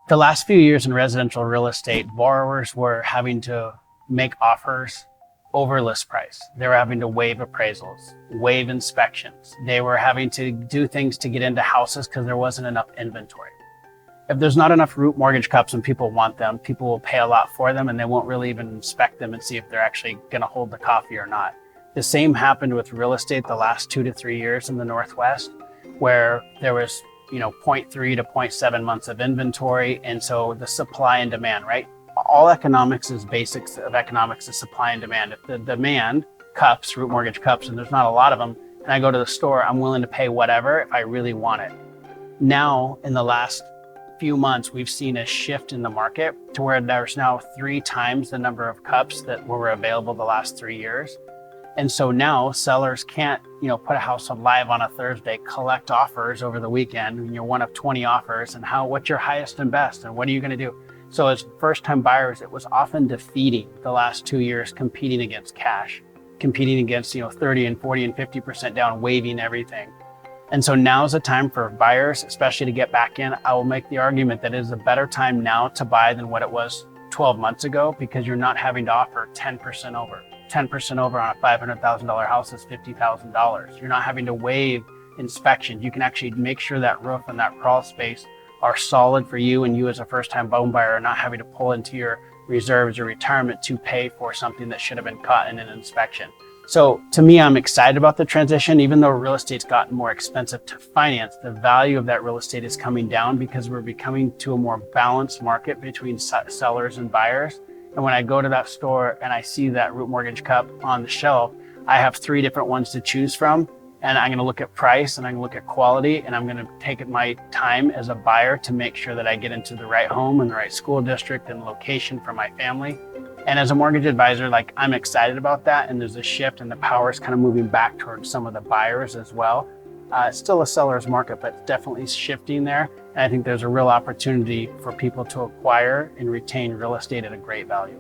The last few years in residential real estate, borrowers were having to make offers over list price. They were having to waive appraisals, waive inspections. They were having to do things to get into houses because there wasn't enough inventory. If there's not enough root mortgage cups and people want them, people will pay a lot for them and they won't really even inspect them and see if they're actually going to hold the coffee or not. The same happened with real estate the last 2 to 3 years in the Northwest, where there was 0.3 to 0.7 months of inventory. And so the supply and demand, right? All economics is basics of economics is supply and demand. If the demand cups, root mortgage cups, and there's not a lot of them, and I go to the store, I'm willing to pay whatever if I really want it. Now, in the last few months, we've seen a shift in the market to where there's now 3 times the number of cups that were available the last 3 years. And so now sellers can't, put a house on live on a Thursday, collect offers over the weekend, and you're one of 20 offers, and what's your highest and best, and what are you going to do? So as first-time buyers, it was often defeating the last 2 years, competing against cash, competing against 30 and 40 and 50% down, waiving everything. And so now's a time for buyers, especially to get back in. I will make the argument that it is a better time now to buy than what it was 12 months ago, because you're not having to offer 10% over. 10% over on a $500,000 house is $50,000. You're not having to waive inspections. You can actually make sure that roof and that crawl space are solid for you, and you as a first-time home buyer are not having to pull into your reserves or retirement to pay for something that should have been caught in an inspection. So to me, I'm excited about the transition. Even though real estate's gotten more expensive to finance, the value of that real estate is coming down because we're becoming to a more balanced market between sellers and buyers. And when I go to that store and I see that root mortgage cup on the shelf, I have 3 different ones to choose from. And I'm going to look at price, and I'm going to look at quality, and I'm going to take my time as a buyer to make sure that I get into the right home and the right school district and location for my family. And as a mortgage advisor, I'm excited about that. And there's a shift, and the power is kind of moving back towards some of the buyers as well. It's still a seller's market, but it's definitely shifting there. And I think there's a real opportunity for people to acquire and retain real estate at a great value.